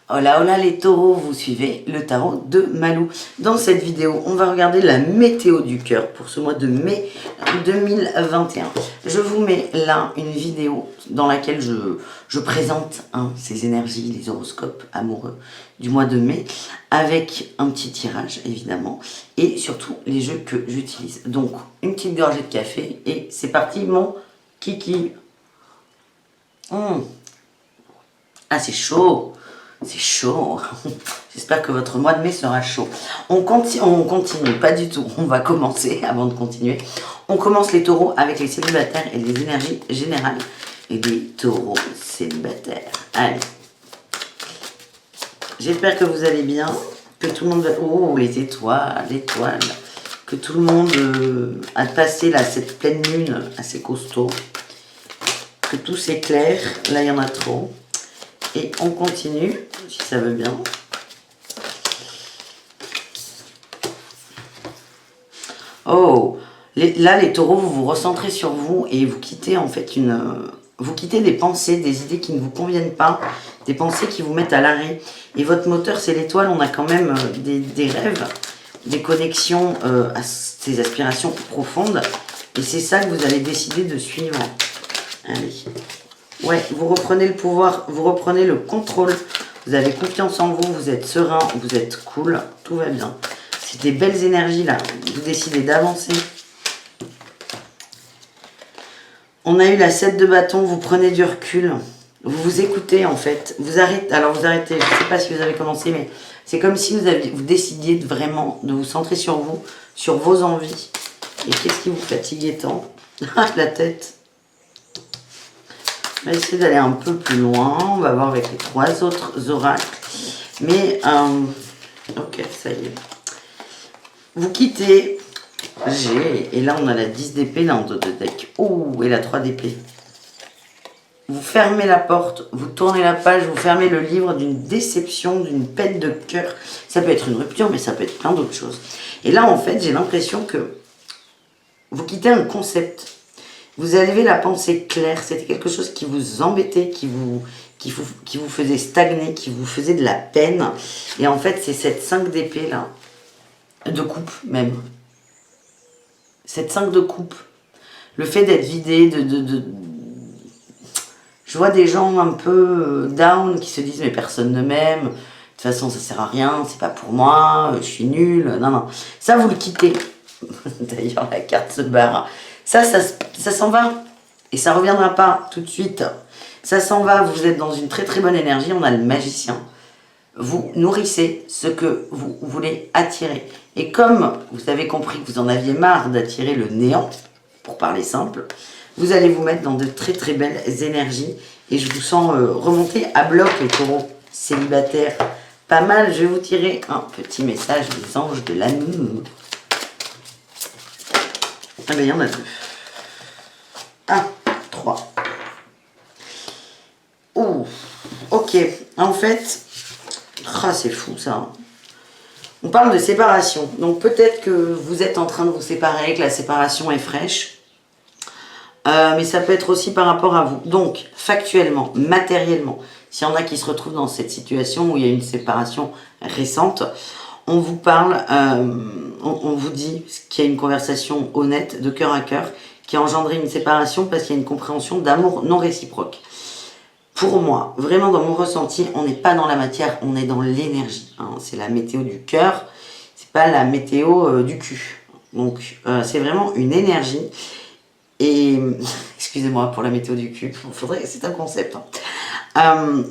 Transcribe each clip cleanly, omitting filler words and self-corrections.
Hola hola les taureaux, vous suivez le tarot de Malou. Dans cette vidéo, on va regarder la météo du cœur pour ce mois de mai 2021. Je vous mets là une vidéo dans laquelle je présente ces énergies, les horoscopes amoureux du mois de mai, avec un petit tirage évidemment, et surtout les jeux que j'utilise. Donc une petite gorgée de café et c'est parti mon kiki. Ah c'est chaud. C'est chaud. J'espère que votre mois de mai sera chaud. On continue, pas du tout. On va commencer avant de continuer. On commence les taureaux avec les célibataires et les énergies générales. Et les taureaux célibataires. Allez. J'espère que vous allez bien. Que tout le monde va... Oh, les étoiles, l'étoile. Que tout le monde a passé là, cette pleine lune assez costaud. Que tout s'éclaire. Là, il y en a trop. Et on continue, si ça veut bien. Oh, là les taureaux, vous vous recentrez sur vous et vous quittez en fait vous quittez des pensées, des idées qui ne vous conviennent pas, des pensées qui vous mettent à l'arrêt. Et votre moteur, c'est l'étoile, on a quand même des rêves, des connexions à ces aspirations profondes. Et c'est ça que vous allez décider de suivre. Allez. Ouais, vous reprenez le pouvoir, vous reprenez le contrôle, vous avez confiance en vous, vous êtes serein, vous êtes cool, tout va bien. C'est des belles énergies là, vous décidez d'avancer. On a eu la 7 de bâton, vous prenez du recul, vous vous écoutez en fait. Vous arrêtez, alors vous arrêtez, je ne sais pas si vous avez commencé, mais c'est comme si vous décidiez vraiment de vous centrer sur vous, sur vos envies. Et qu'est-ce qui vous fatiguait tant? La tête. On va essayer d'aller un peu plus loin. On va voir avec les 3 autres oracles. Mais, ok, ça y est. Vous quittez G. Et là, on a la 10 d'épée dans le deck. Oh, et la 3 d'épée. Vous fermez la porte, vous tournez la page, vous fermez le livre d'une déception, d'une peine de cœur. Ça peut être une rupture, mais ça peut être plein d'autres choses. Et là, en fait, j'ai l'impression que vous quittez un concept. Vous avez la pensée claire, c'était quelque chose qui vous embêtait, qui vous faisait stagner, qui vous faisait de la peine. Et en fait, c'est cette 5 d'épée là, de coupe même. Cette 5 de coupe. Le fait d'être vidé, Je vois des gens un peu down qui se disent mais personne ne m'aime, de toute façon ça sert à rien, c'est pas pour moi, je suis nul. Non, non. Ça, vous le quittez. D'ailleurs, la carte se barre. Ça s'en va. Et ça ne reviendra pas tout de suite. Ça s'en va, vous êtes dans une très très bonne énergie. On a le magicien. Vous nourrissez ce que vous voulez attirer. Et comme vous avez compris que vous en aviez marre d'attirer le néant, pour parler simple, vous allez vous mettre dans de très très belles énergies. Et je vous sens remonter à bloc les taureaux célibataires. Pas mal, je vais vous tirer un petit message des anges de l'amour. Ah ben il y en a 2. 1, 3. Ouh, ok. En fait, c'est fou ça. On parle de séparation. Donc peut-être que vous êtes en train de vous séparer, que la séparation est fraîche. Mais ça peut être aussi par rapport à vous. Donc, factuellement, matériellement, s'il y en a qui se retrouvent dans cette situation où il y a une séparation récente, on vous parle, on vous dit qu'il y a une conversation honnête, de cœur à cœur, qui a engendré une séparation parce qu'il y a une compréhension d'amour non réciproque. Pour moi, vraiment dans mon ressenti, on n'est pas dans la matière, on est dans l'énergie. C'est la météo du cœur, c'est pas la météo du cul. Donc, c'est vraiment une énergie. Et, excusez-moi pour la météo du cul, c'est un concept.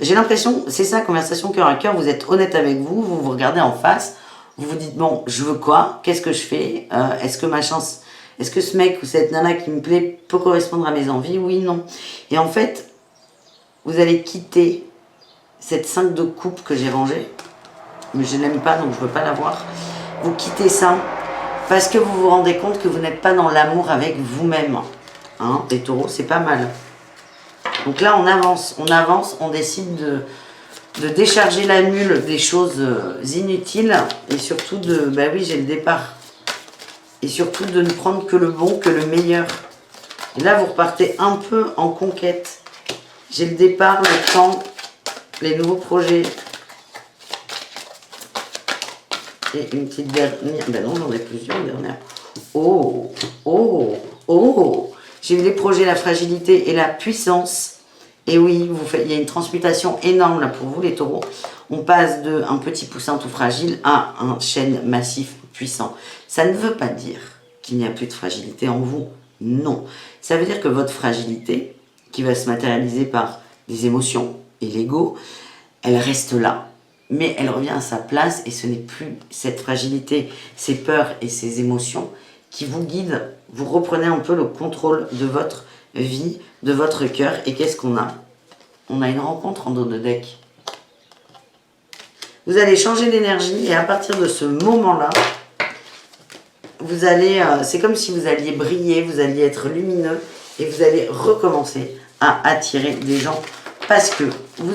J'ai l'impression, c'est ça, conversation cœur à cœur, vous êtes honnête avec vous, vous vous regardez en face, vous vous dites, bon, je veux quoi? Qu'est-ce que je fais? Est-ce que ce mec ou cette nana qui me plaît peut correspondre à mes envies? Oui, non. Et en fait, vous allez quitter cette 5 de coupe que j'ai rangée, mais je n'aime pas, donc je ne veux pas la voir. Vous quittez ça parce que vous vous rendez compte que vous n'êtes pas dans l'amour avec vous-même. Les taureaux, c'est pas mal. Donc là, on avance, on décide de décharger la mule des choses inutiles et surtout bah oui, j'ai le départ. Et surtout de ne prendre que le bon, que le meilleur. Et là, vous repartez un peu en conquête. J'ai le départ, le temps, les nouveaux projets. Et une petite dernière. Ben non, j'en ai plusieurs dernières. Oh, oh, oh. J'ai eu les projets, la fragilité et la puissance. Et oui, il y a une transmutation énorme là pour vous les taureaux. On passe d'un petit poussin tout fragile à un chêne massif puissant. Ça ne veut pas dire qu'il n'y a plus de fragilité en vous. Non. Ça veut dire que votre fragilité, qui va se matérialiser par des émotions et l'ego, elle reste là. Mais elle revient à sa place et ce n'est plus cette fragilité, ces peurs et ces émotions qui vous guident. Vous reprenez un peu le contrôle de votre vie, de votre cœur. Et qu'est-ce qu'on a? On a une rencontre en dos de deck. Vous allez changer d'énergie et à partir de ce moment-là, vous allez, c'est comme si vous alliez briller, vous alliez être lumineux et vous allez recommencer à attirer des gens parce que vous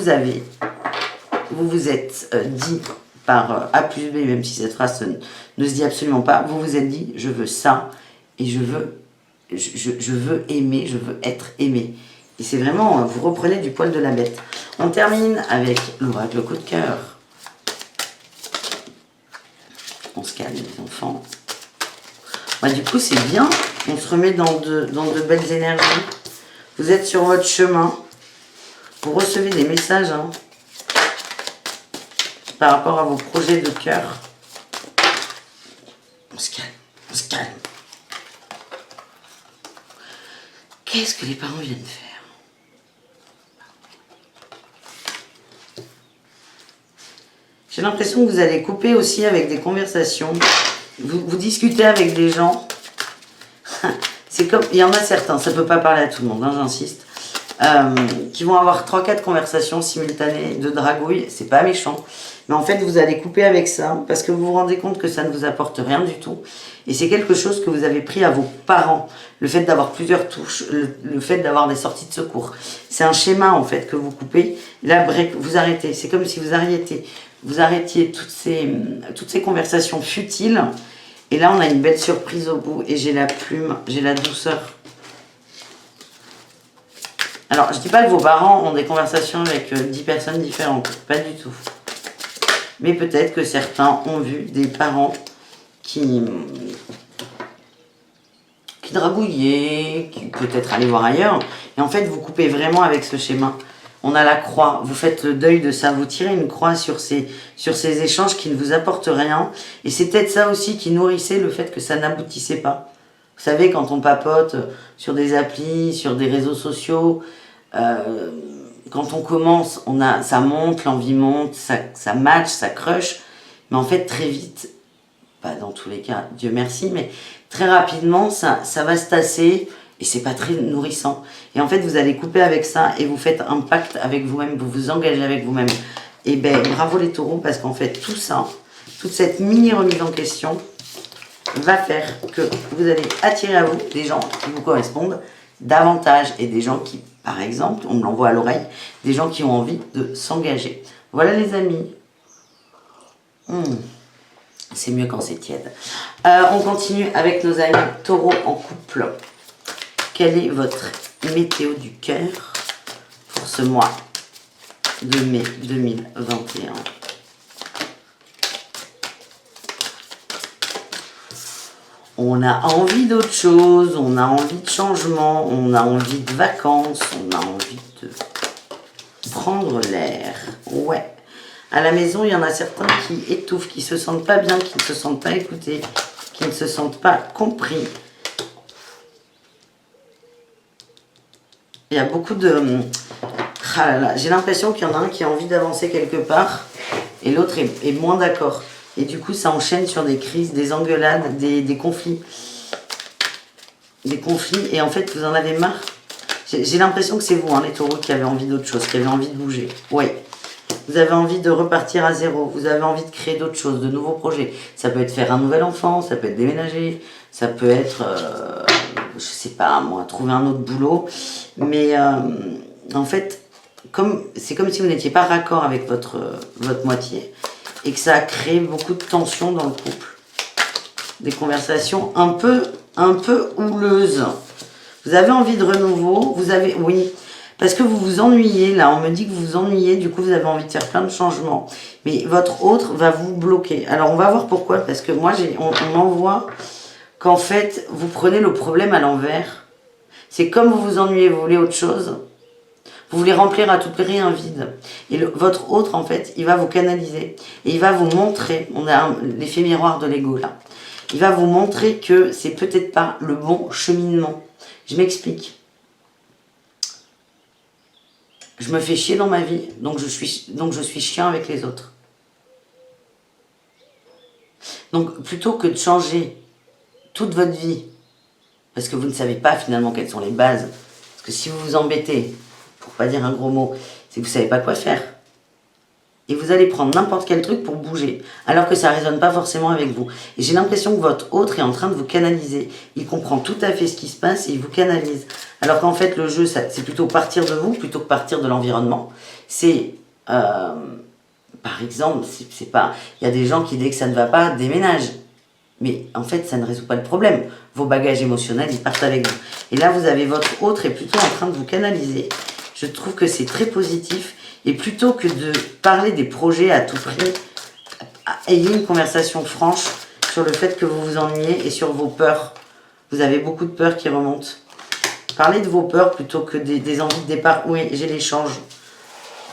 vous êtes dit par A plus B, même si cette phrase ne se dit absolument pas, vous vous êtes dit je veux ça et je veux aimer, je veux être aimé. Et c'est vraiment, vous reprenez du poil de la bête. On termine avec l'oracle coup de cœur. On se calme les enfants. Bah, du coup c'est bien, on se remet dans de belles énergies. Vous êtes sur votre chemin, vous recevez des messages par rapport à vos projets de cœur. On se calme, on se calme. Qu'est-ce que les parents viennent faire? J'ai l'impression que vous allez couper aussi avec des conversations. Vous discutez avec des gens. C'est comme, il y en a certains, ça ne peut pas parler à tout le monde, hein, j'insiste, qui vont avoir 3-4 conversations simultanées de dragouille. C'est pas méchant. Mais en fait, vous allez couper avec ça parce que vous vous rendez compte que ça ne vous apporte rien du tout. Et c'est quelque chose que vous avez pris à vos parents. Le fait d'avoir plusieurs touches, le fait d'avoir des sorties de secours. C'est un schéma en fait que vous coupez. Là, vous arrêtez. C'est comme si vous arrêtiez toutes ces conversations futiles. Et là, on a une belle surprise au bout. Et j'ai la plume, j'ai la douceur. Alors, je dis pas que vos parents ont des conversations avec 10 personnes différentes. Pas du tout. Mais peut-être que certains ont vu des parents qui dragouillaient, qui peut-être allaient voir ailleurs. Et en fait, vous coupez vraiment avec ce schéma. On a la croix, vous faites le deuil de ça, vous tirez une croix sur ces échanges qui ne vous apportent rien. Et c'est peut-être ça aussi qui nourrissait le fait que ça n'aboutissait pas. Vous savez, quand on papote sur des applis, sur des réseaux sociaux, quand on commence, ça monte, l'envie monte, ça match, ça crush. Mais en fait, très vite, pas dans tous les cas, Dieu merci, mais très rapidement, ça va se tasser. Et c'est pas très nourrissant. Et en fait, vous allez couper avec ça et vous faites un pacte avec vous-même, vous vous engagez avec vous-même. Et ben, bravo les taureaux, parce qu'en fait, tout ça, toute cette mini remise en question va faire que vous allez attirer à vous des gens qui vous correspondent davantage et des gens qui, par exemple, on me l'envoie à l'oreille, des gens qui ont envie de s'engager. Voilà les amis. C'est mieux quand c'est tiède. On continue avec nos amis taureaux en couple. Quelle est votre météo du cœur pour ce mois de mai 2021? On a envie d'autre chose, on a envie de changement, on a envie de vacances, on a envie de prendre l'air. Ouais. À la maison, il y en a certains qui étouffent, qui se sentent pas bien, qui ne se sentent pas écoutés, qui ne se sentent pas compris. Il y a beaucoup de... Ah là là, j'ai l'impression qu'il y en a un qui a envie d'avancer quelque part et l'autre est moins d'accord. Et du coup, ça enchaîne sur des crises, des engueulades, des conflits. Des conflits, et en fait, vous en avez marre. J'ai l'impression que c'est vous, hein, les taureaux, qui avez envie d'autre chose, qui avez envie de bouger. Oui. Vous avez envie de repartir à zéro. Vous avez envie de créer d'autres choses, de nouveaux projets. Ça peut être faire un nouvel enfant, ça peut être déménager, ça peut être... je sais pas, moi, trouver un autre boulot. Mais en fait, c'est comme si vous n'étiez pas raccord avec votre moitié et que ça a créé beaucoup de tensions dans le couple. Des conversations un peu houleuses. Vous avez envie de renouveau, oui. Parce que vous vous ennuyez, là, on me dit que vous vous ennuyez, du coup vous avez envie de faire plein de changements. Mais votre autre va vous bloquer. Alors on va voir pourquoi, parce que moi, on m'envoie qu'en fait, vous prenez le problème à l'envers. C'est comme vous vous ennuyez, vous voulez autre chose, vous voulez remplir à tout prix un vide. Et votre autre, en fait, il va vous canaliser. Et il va vous montrer, on a l'effet miroir de l'ego là, il va vous montrer que c'est peut-être pas le bon cheminement. Je m'explique. Je me fais chier dans ma vie, donc je suis chiant avec les autres. Donc plutôt que de changer toute votre vie, parce que vous ne savez pas finalement quelles sont les bases, parce que si vous vous embêtez, pour pas dire un gros mot, c'est que vous savez pas quoi faire. Et vous allez prendre n'importe quel truc pour bouger, alors que ça ne résonne pas forcément avec vous. Et j'ai l'impression que votre autre est en train de vous canaliser. Il comprend tout à fait ce qui se passe et il vous canalise. Alors qu'en fait, le jeu, c'est plutôt partir de vous, plutôt que partir de l'environnement. C'est, par exemple, c'est pas... Il y a des gens qui, dès que ça ne va pas, déménagent. Mais en fait, ça ne résout pas le problème. Vos bagages émotionnels, ils partent avec vous. Et là, vous avez votre autre est plutôt en train de vous canaliser. Je trouve que c'est très positif. Et plutôt que de parler des projets à tout prix, ayez une conversation franche sur le fait que vous vous ennuyez et sur vos peurs. Vous avez beaucoup de peurs qui remontent. Parlez de vos peurs plutôt que des envies de départ. Oui, j'ai l'échange.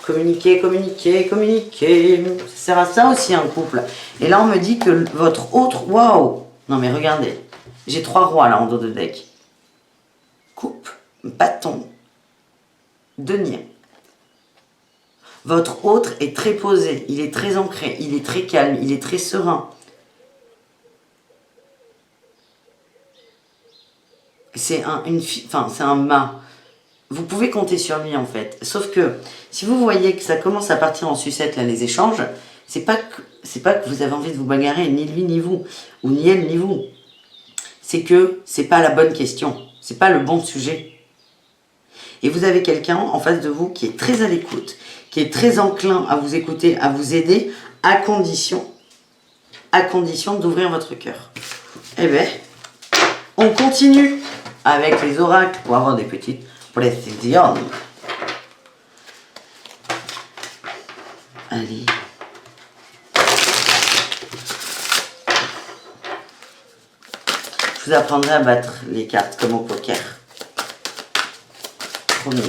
Communiquer, communiquer, communiquer. Ça sert à ça aussi un couple. Et là, on me dit que votre autre... Waouh! Non mais regardez. J'ai 3 rois là en dos de deck. Coupe, bâton, denier. Votre autre est très posé, il est très ancré, il est très calme, il est très serein. C'est un mât. Vous pouvez compter sur lui en fait. Sauf que si vous voyez que ça commence à partir en sucette là les échanges, c'est pas que vous avez envie de vous bagarrer, ni lui ni vous, ou ni elle ni vous. C'est que c'est pas la bonne question, c'est pas le bon sujet. Et vous avez quelqu'un en face de vous qui est très à l'écoute, qui est très enclin à vous écouter, à vous aider, à condition d'ouvrir votre cœur. Eh bien, on continue avec les oracles pour avoir des petites précisions. Allez. Je vous apprendrai à battre les cartes comme au poker. Promis.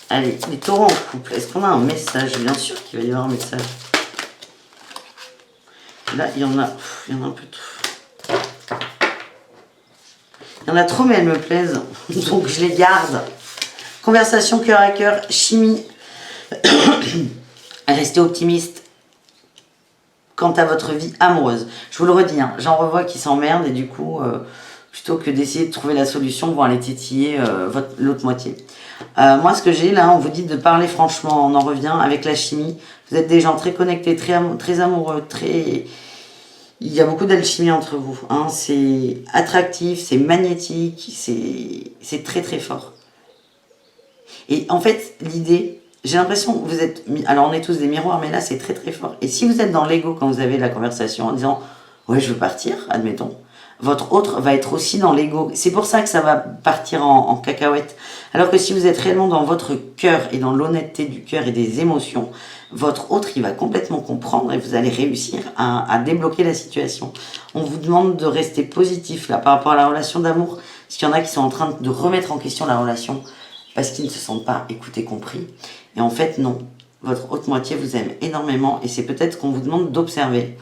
Allez, les taureaux en couple. Est-ce qu'on a un message? Bien sûr qu'il va y avoir un message. Là, il y en a un peu tout. Il y en a trop, mais elles me plaisent. Donc, je les garde. Conversation cœur à cœur. Chimie. Restez optimiste quant à votre vie amoureuse. Je vous le redis, hein, j'en revois qui s'emmerdent et du coup, plutôt que d'essayer de trouver la solution, vont aller tétiller l'autre moitié. Moi, ce que j'ai là, on vous dit de parler franchement, on en revient avec la chimie. Vous êtes des gens très connectés, très amoureux, il y a beaucoup d'alchimie entre vous. Hein. C'est attractif, c'est magnétique, c'est très très fort. Et en fait, l'idée, j'ai l'impression que vous êtes... Alors, on est tous des miroirs, mais là, c'est très très fort. Et si vous êtes dans l'ego quand vous avez la conversation en disant « Ouais, je veux partir », admettons, votre autre va être aussi dans l'ego. C'est pour ça que ça va partir en cacahuète. Alors que si vous êtes réellement dans votre cœur et dans l'honnêteté du cœur et des émotions, votre autre, il va complètement comprendre et vous allez réussir à débloquer la situation. On vous demande de rester positif là par rapport à la relation d'amour. Parce qu'il y en a qui sont en train de remettre en question la relation parce qu'ils ne se sentent pas écoutés, compris. Et en fait, non. Votre autre moitié vous aime énormément et c'est peut-être qu'on vous demande d'observer.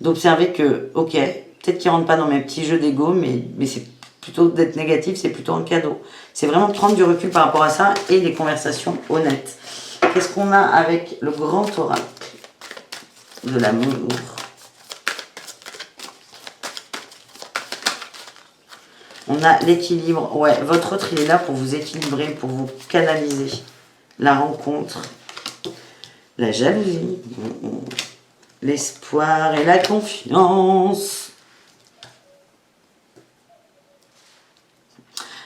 D'observer que, ok, peut-être qu'il ne rentre pas dans mes petits jeux d'ego, mais c'est plutôt d'être négatif, c'est plutôt un cadeau. C'est vraiment prendre du recul par rapport à ça et les conversations honnêtes. Qu'est-ce qu'on a avec le grand oracle de l'amour? On a l'équilibre. Ouais, votre autre, il est là pour vous équilibrer, pour vous canaliser. La rencontre, la jalousie, l'espoir et la confiance.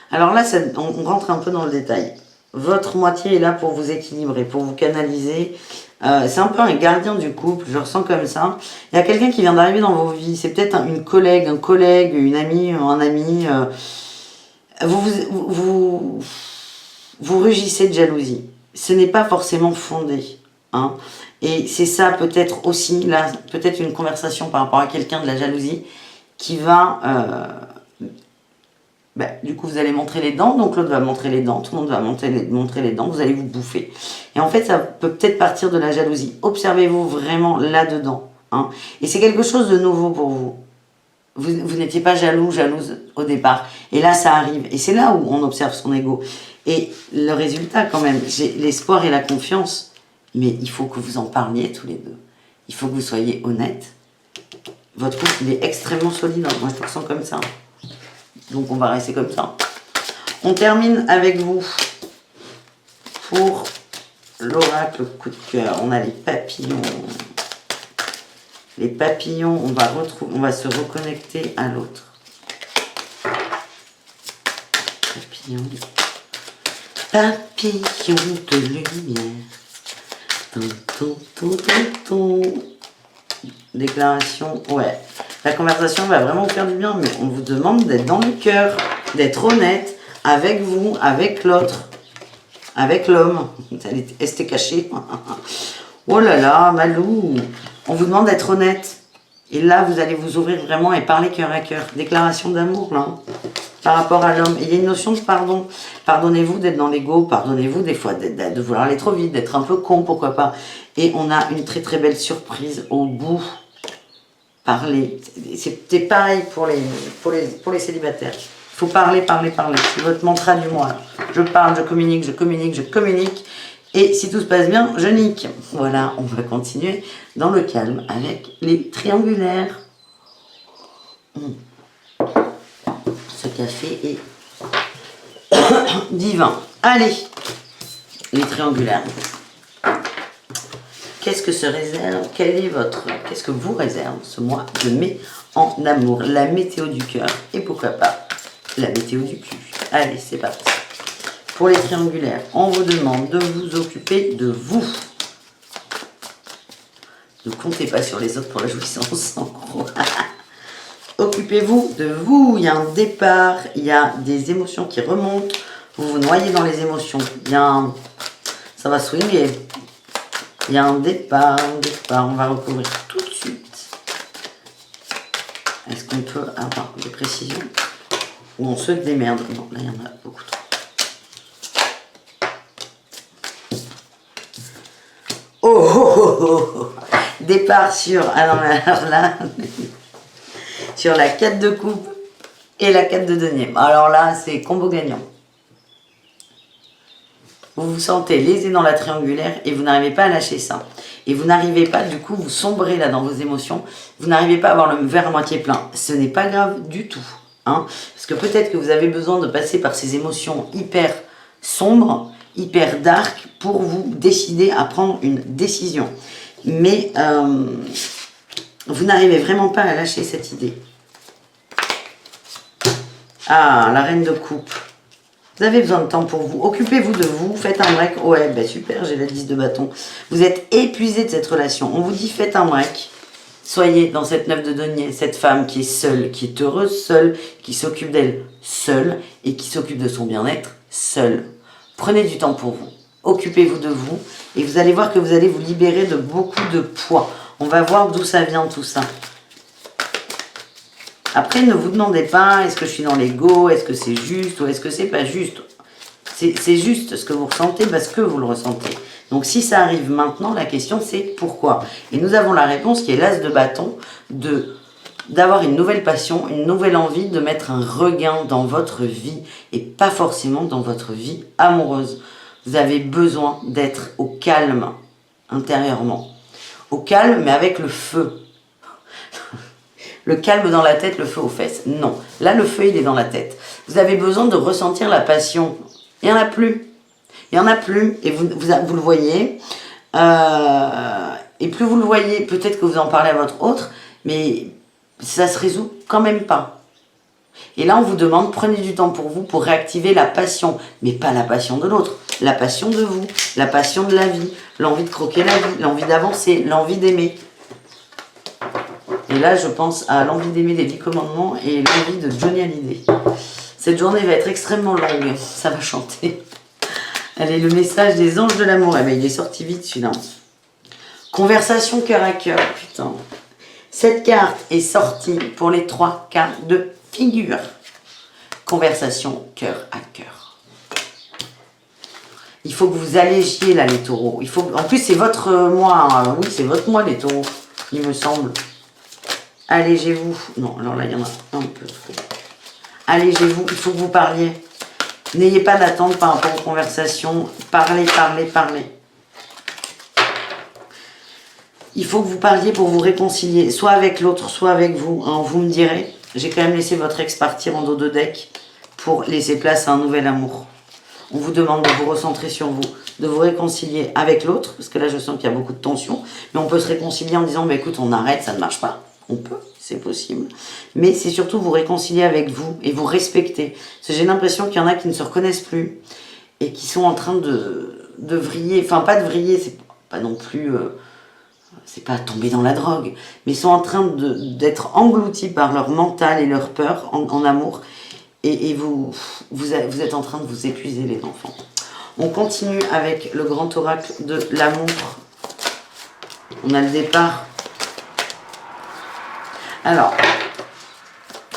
Alors là, on rentre un peu dans le détail. Votre moitié est là pour vous équilibrer, pour vous canaliser. C'est un peu un gardien du couple, je ressens comme ça. Il y a quelqu'un qui vient d'arriver dans vos vies. C'est peut-être une collègue, un collègue, une amie, un ami. Vous vous rugissez de jalousie. Ce n'est pas forcément fondé. Hein. Et c'est ça peut-être aussi, là, peut-être une conversation par rapport à quelqu'un de la jalousie qui va... du coup, vous allez montrer les dents, donc l'autre va montrer les dents, tout le monde va montrer les dents, vous allez vous bouffer. Et en fait, ça peut peut-être partir de la jalousie. Observez-vous vraiment là-dedans. Hein. Et c'est quelque chose de nouveau pour vous. Vous n'étiez pas jalouse au départ. Et là, ça arrive. Et c'est là où on observe son ego. Et le résultat, quand même, j'ai l'espoir et la confiance. Mais il faut que vous en parliez tous les deux. Il faut que vous soyez honnêtes. Votre couple, il est extrêmement solide. Hein. Moi, je le ressens comme ça. Donc, on va rester comme ça. On termine avec vous pour l'oracle coup de cœur. On a les papillons. Les papillons, on va se reconnecter à l'autre. Papillons. Papillons de lumière. Déclaration, ouais. La conversation va vraiment vous faire du bien, mais on vous demande d'être dans le cœur, d'être honnête avec vous, avec l'autre, avec l'homme. Elle était cachée. Oh là là, Malou. On vous demande d'être honnête. Et là, vous allez vous ouvrir vraiment et parler cœur à cœur. Déclaration d'amour, là. Par rapport à l'homme. Il y a une notion de pardon. Pardonnez-vous d'être dans l'ego. Pardonnez-vous des fois de vouloir aller trop vite, d'être un peu con, pourquoi pas. Et on a une très très belle surprise au bout. Parler. C'est pareil pour les célibataires. Il faut parler, parler, parler. C'est votre mantra du mois. Je parle, je communique, je communique, je communique. Et si tout se passe bien, je nique. Voilà, on va continuer dans le calme avec les triangulaires. Ce café est divin. Allez, les triangulaires. Qu'est-ce que qu'est-ce que vous réserve ce mois de mai en amour? La météo du cœur et pourquoi pas la météo du cul. Allez, c'est parti. Pour les triangulaires, on vous demande de vous occuper de vous. Ne comptez pas sur les autres pour la jouissance, en gros. Occupez-vous de vous. Il y a un départ, il y a des émotions qui remontent. Vous vous noyez dans les émotions. Ça va swinguer. Il y a un départ, on va recouvrir tout de suite. Est-ce qu'on peut avoir des précisions? Ou on se démerde? Non, là il y en a beaucoup trop. Oh. Départ sur, alors là, sur la 4 de coupe et la 4 de denier. Alors là, c'est combo gagnant. Vous vous sentez lésé dans la triangulaire et vous n'arrivez pas à lâcher ça. Et vous n'arrivez pas, du coup, vous sombrez là dans vos émotions. Vous n'arrivez pas à avoir le verre à moitié plein. Ce n'est pas grave du tout. Hein, parce que peut-être que vous avez besoin de passer par ces émotions hyper sombres, hyper dark, pour vous décider à prendre une décision. Mais vous n'arrivez vraiment pas à lâcher cette idée. Ah, la reine de coupe. Vous avez besoin de temps pour vous. Occupez-vous de vous. Faites un break. Ouais, ben super, j'ai la 10 de bâton. Vous êtes épuisé de cette relation. On vous dit faites un break. Soyez dans cette 9 de denier, cette femme qui est seule, qui est heureuse seule, qui s'occupe d'elle seule et qui s'occupe de son bien-être seule. Prenez du temps pour vous. Occupez-vous de vous et vous allez voir que vous allez vous libérer de beaucoup de poids. On va voir d'où ça vient tout ça. Après, ne vous demandez pas, est-ce que je suis dans l'ego, est-ce que c'est juste ou est-ce que c'est pas juste. C'est juste ce que vous ressentez parce que vous le ressentez. Donc si ça arrive maintenant, la question c'est pourquoi. Et nous avons la réponse qui est l'as de bâton, d'avoir une nouvelle passion, une nouvelle envie de mettre un regain dans votre vie et pas forcément dans votre vie amoureuse. Vous avez besoin d'être au calme intérieurement. Au calme mais avec le feu. Le calme dans la tête, le feu aux fesses. Non. Là, le feu, il est dans la tête. Vous avez besoin de ressentir la passion. Il n'y en a plus. Il n'y en a plus. Et vous le voyez. Et plus vous le voyez, peut-être que vous en parlez à votre autre, mais ça se résout quand même pas. Et là, on vous demande, prenez du temps pour vous pour réactiver la passion. Mais pas la passion de l'autre. La passion de vous. La passion de la vie. L'envie de croquer la vie. L'envie d'avancer. L'envie d'aimer. Et là, je pense à l'envie d'aimer des 10 commandements et l'envie de Johnny Hallyday. Cette journée va être extrêmement longue. Ça va chanter. Allez, le message des anges de l'amour. Eh ben, il est sorti vite celui-là. Conversation cœur à cœur, putain. Cette carte est sortie pour les 3 cartes de figure. Conversation cœur à cœur. Il faut que vous allégiez là les taureaux. Il faut... En plus c'est votre mois. Hein. Oui, c'est votre mois les taureaux, il me semble. Allégez-vous. Non, alors là il y en a un peu trop. Allégez-vous, il faut que vous parliez. N'ayez pas d'attente par rapport aux conversations. Parlez, parlez, parlez. Il faut que vous parliez pour vous réconcilier, soit avec l'autre, soit avec vous. Hein, vous me direz, j'ai quand même laissé votre ex partir en dos de deck pour laisser place à un nouvel amour. On vous demande de vous recentrer sur vous, de vous réconcilier avec l'autre, parce que là je sens qu'il y a beaucoup de tension, mais on peut se réconcilier en disant, bah, écoute, on arrête, ça ne marche pas. On peut, c'est possible. Mais c'est surtout vous réconcilier avec vous et vous respecter. Parce que j'ai l'impression qu'il y en a qui ne se reconnaissent plus et qui sont en train de vriller, enfin pas de vriller, c'est pas non plus... c'est pas tomber dans la drogue, mais ils sont en train d'être engloutis par leur mental et leur peur en amour. Et vous êtes en train de vous épuiser, les enfants. On continue avec le grand oracle de l'amour. On a le départ. Alors,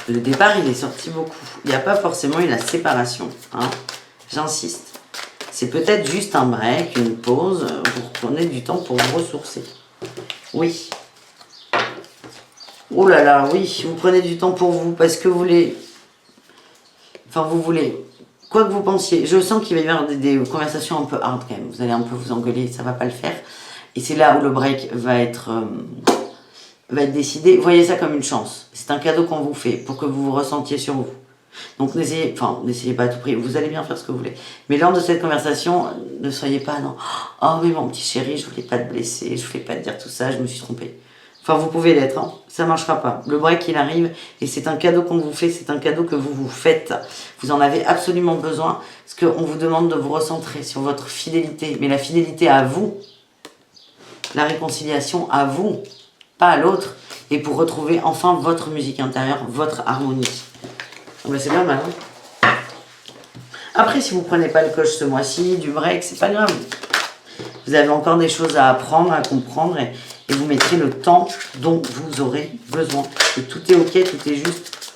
le départ, il est sorti beaucoup. Il n'y a pas forcément eu la séparation. Hein. J'insiste. C'est peut-être juste un break, une pause. Vous prenez du temps pour vous ressourcer. Oui. Oh là là, oui. Vous prenez du temps pour vous parce que vous voulez... Enfin, vous voulez... Quoi que vous pensiez, je sens qu'il va y avoir des conversations un peu hard quand même. Vous allez un peu vous engueuler, ça ne va pas le faire. Et c'est là où le break va être décidé. Voyez ça comme une chance. C'est un cadeau qu'on vous fait pour que vous vous ressentiez sur vous. Donc n'essayez pas à tout prix. Vous allez bien faire ce que vous voulez. Mais lors de cette conversation, ne soyez pas non. Oh mais mon petit chéri, je voulais pas te blesser, je voulais pas te dire tout ça, je me suis trompée. Enfin, vous pouvez l'être, hein. Ça marchera pas. Le break, il arrive et c'est un cadeau qu'on vous fait, c'est un cadeau que vous vous faites. Vous en avez absolument besoin parce qu'on vous demande de vous recentrer sur votre fidélité. Mais la fidélité à vous, la réconciliation à vous, pas à l'autre. Et pour retrouver enfin votre musique intérieure, votre harmonie. Ben, c'est pas mal, hein. Après, si vous prenez pas le coach ce mois-ci, du break, c'est pas grave. Vous avez encore des choses à apprendre, à comprendre et vous mettrez le temps dont vous aurez besoin. Et tout est ok, tout est juste.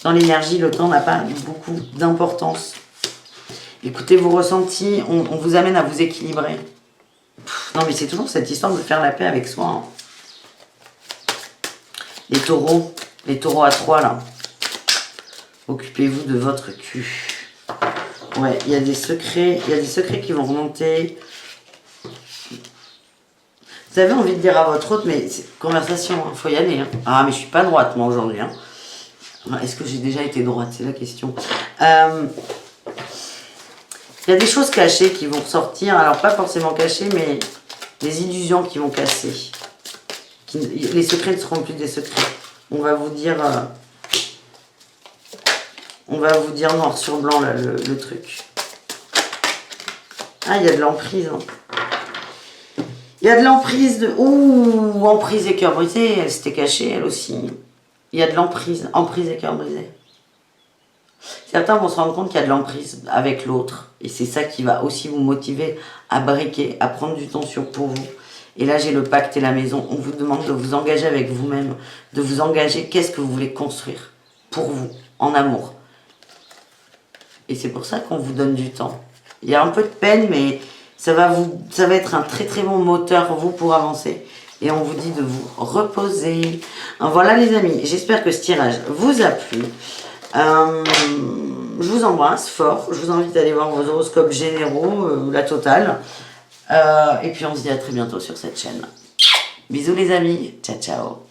Dans l'énergie, le temps n'a pas beaucoup d'importance. Écoutez vos ressentis, on vous amène à vous équilibrer. Non mais c'est toujours cette histoire de faire la paix avec soi. Hein. Les taureaux à 3 là. Occupez-vous de votre cul. Ouais, il y a des secrets qui vont remonter. Vous avez envie de dire à votre autre, mais c'est conversation, il faut y aller. Hein. Ah, mais je suis pas droite, moi, aujourd'hui. Hein. Est-ce que j'ai déjà été droite? C'est la question. Il y a des choses cachées qui vont ressortir. Alors, pas forcément cachées, mais des illusions qui vont casser. Les secrets ne seront plus des secrets. On va vous dire noir sur blanc, là, le truc. Ah, il y a de l'emprise, hein. Il y a de l'emprise de... Ouh, emprise et cœur brisé, elle s'était cachée, elle aussi. Il y a de l'emprise, emprise et cœur brisé. Certains vont se rendre compte qu'il y a de l'emprise avec l'autre. Et c'est ça qui va aussi vous motiver à briquer, à prendre du temps pour vous. Et là, j'ai le pacte et la maison. On vous demande de vous engager avec vous-même, de vous engager. Qu'est-ce que vous voulez construire pour vous, en amour. Et c'est pour ça qu'on vous donne du temps. Il y a un peu de peine, mais... Ça va être un très très bon moteur vous pour avancer. Et on vous dit de vous reposer. Voilà les amis, j'espère que ce tirage vous a plu. Je vous embrasse fort. Je vous invite à aller voir vos horoscopes généraux, la totale. Et puis on se dit à très bientôt sur cette chaîne. Bisous les amis, ciao ciao.